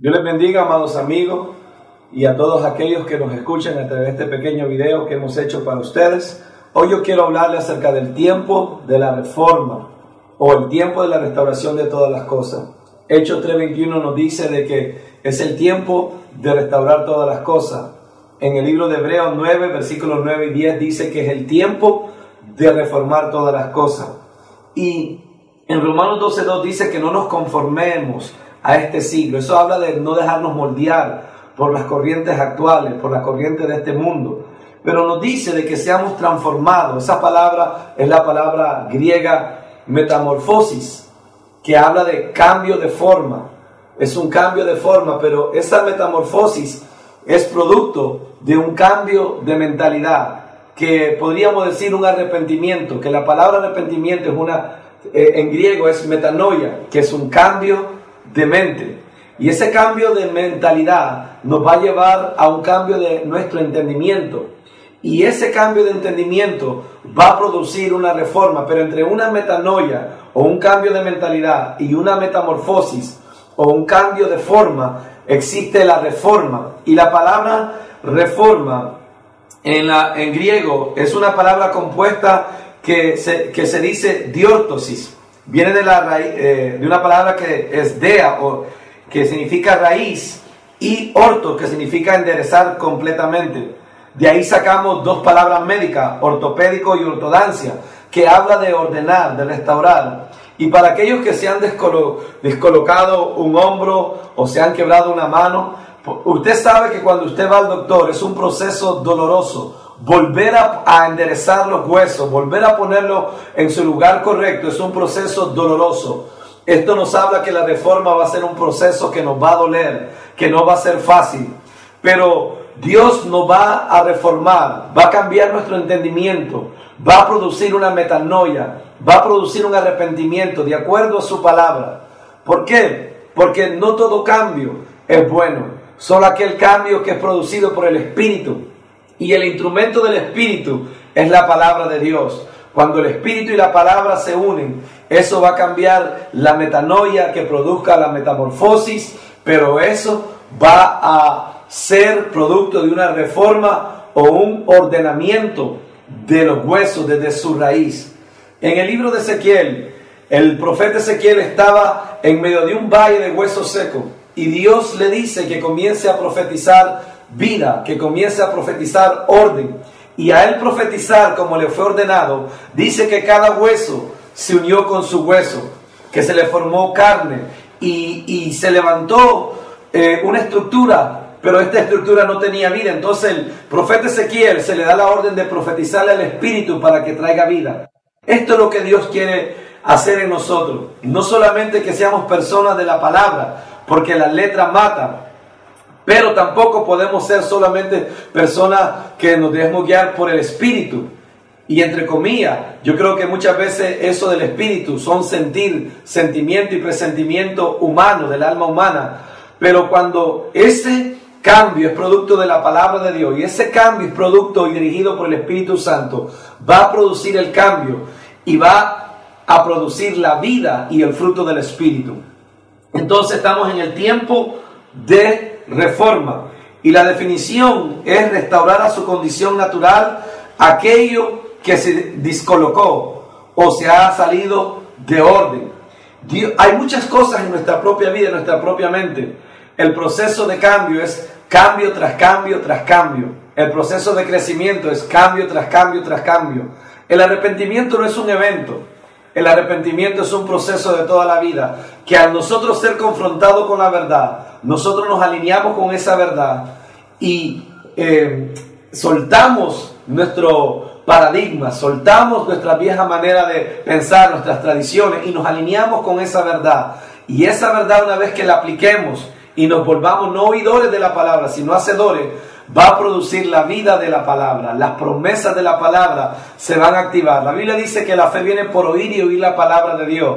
Dios les bendiga, amados amigos, y a todos aquellos que nos escuchan a través de este pequeño video que hemos hecho para ustedes. Hoy yo quiero hablarles acerca del tiempo de la reforma o el tiempo de la restauración de todas las cosas. Hechos 3:21 nos dice de que es el tiempo de restaurar todas las cosas. En el libro de Hebreos 9, versículos 9 y 10 dice que es el tiempo de reformar todas las cosas. Y en Romanos 12:2 dice que no nos conformemos a este siglo. Eso habla de no dejarnos moldear por las corrientes actuales, por las corrientes de este mundo. Pero nos dice de que seamos transformados. Esa palabra es la palabra griega metamorfosis, que habla de cambio de forma. Es un cambio de forma, pero esa metamorfosis es producto de un cambio de mentalidad, que podríamos decir un arrepentimiento, que la palabra arrepentimiento es en griego es metanoia, que es un cambio de mente. Y ese cambio de mentalidad nos va a llevar a un cambio de nuestro entendimiento. Y ese cambio de entendimiento va a producir una reforma. Pero entre una metanoia o un cambio de mentalidad y una metamorfosis o un cambio de forma, existe la reforma. Y la palabra reforma en griego es una palabra compuesta que se dice diórtosis. Viene de la raíz, de una palabra que es dea, o que significa raíz, y orto, que significa enderezar completamente. De ahí sacamos dos palabras médicas, ortopédico y ortodoncia, que habla de ordenar, de restaurar. Y para aquellos que se han descolocado un hombro o se han quebrado una mano, usted sabe que cuando usted va al doctor es un proceso doloroso. Volver a enderezar los huesos, volver a ponerlo en su lugar correcto, es un proceso doloroso. Esto nos habla que la reforma va a ser un proceso que nos va a doler, que no va a ser fácil. Pero Dios nos va a reformar, va a cambiar nuestro entendimiento, va a producir una metanoia, va a producir un arrepentimiento de acuerdo a su palabra. ¿Por qué? Porque no todo cambio es bueno, solo aquel cambio que es producido por el Espíritu. Y el instrumento del Espíritu es la palabra de Dios. Cuando el Espíritu y la palabra se unen, eso va a cambiar la metanoia que produzca la metamorfosis, pero eso va a ser producto de una reforma o un ordenamiento de los huesos desde su raíz. En el libro de Ezequiel, el profeta Ezequiel estaba en medio de un valle de huesos secos y Dios le dice que comience a profetizar vida, que comience a profetizar orden. Y a él profetizar como le fue ordenado, dice que cada hueso se unió con su hueso, que se le formó carne y se levantó una estructura, pero esta estructura no tenía vida. Entonces el profeta Ezequiel se le da la orden de profetizarle al Espíritu para que traiga vida. Esto es lo que Dios quiere hacer en nosotros. No solamente que seamos personas de la palabra, porque la letra mata, pero tampoco podemos ser solamente personas que nos dejemos guiar por el Espíritu. Y entre comillas, yo creo que muchas veces eso del Espíritu son sentimiento y presentimiento humano, del alma humana. Pero cuando ese cambio es producto de la palabra de Dios y ese cambio es producto y dirigido por el Espíritu Santo, va a producir el cambio y va a producir la vida y el fruto del Espíritu. Entonces estamos en el tiempo de reforma, y la definición es restaurar a su condición natural aquello que se descolocó o se ha salido de orden. Hay muchas cosas en nuestra propia vida, en nuestra propia mente. El proceso de cambio es cambio tras cambio tras cambio. El proceso de crecimiento es cambio tras cambio tras cambio. El arrepentimiento no es un evento. El arrepentimiento es un proceso de toda la vida, que al nosotros ser confrontados con la verdad, nosotros nos alineamos con esa verdad y soltamos nuestro paradigma, soltamos nuestra vieja manera de pensar, nuestras tradiciones, y nos alineamos con esa verdad. Y esa verdad, una vez que la apliquemos y nos volvamos no oidores de la palabra, sino hacedores, va a producir la vida de la palabra. Las promesas de la palabra se van a activar. La Biblia dice que la fe viene por oír y oír la palabra de Dios,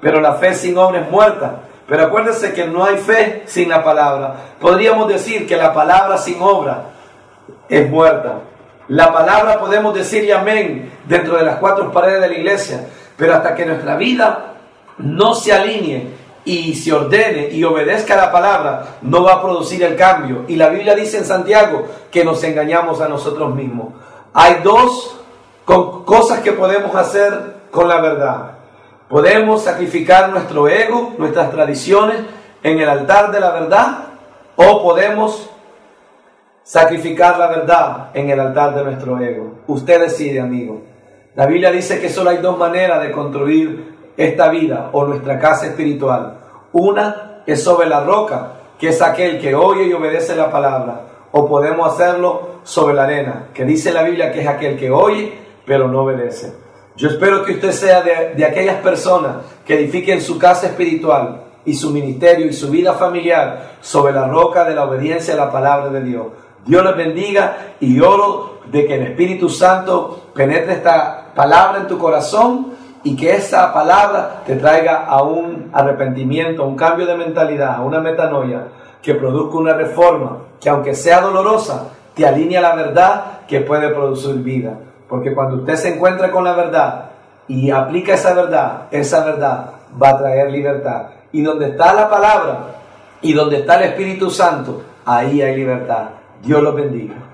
pero la fe sin obra es muerta. Pero acuérdense que no hay fe sin la palabra. Podríamos decir que la palabra sin obra es muerta. La palabra podemos decirle amén dentro de las cuatro paredes de la iglesia, pero hasta que nuestra vida no se alinee y se ordene y obedezca la palabra, no va a producir el cambio. Y la Biblia dice en Santiago que nos engañamos a nosotros mismos. Hay dos cosas que podemos hacer con la verdad. Podemos sacrificar nuestro ego, nuestras tradiciones en el altar de la verdad, o podemos sacrificar la verdad en el altar de nuestro ego. Usted decide, amigo. La Biblia dice que solo hay dos maneras de construir esta vida o nuestra casa espiritual. Una es sobre la roca, que es aquel que oye y obedece la palabra, o podemos hacerlo sobre la arena, que dice la Biblia que es aquel que oye pero no obedece. Yo espero que usted sea de aquellas personas que edifiquen su casa espiritual y su ministerio y su vida familiar sobre la roca de la obediencia a la palabra de Dios. Dios les bendiga y oro de que el Espíritu Santo penetre esta palabra en tu corazón y que esa palabra te traiga a un arrepentimiento, a un cambio de mentalidad, a una metanoia que produzca una reforma que, aunque sea dolorosa, te alinea a la verdad que puede producir vida. Porque cuando usted se encuentra con la verdad y aplica esa verdad va a traer libertad. Y donde está la palabra y donde está el Espíritu Santo, ahí hay libertad. Dios los bendiga.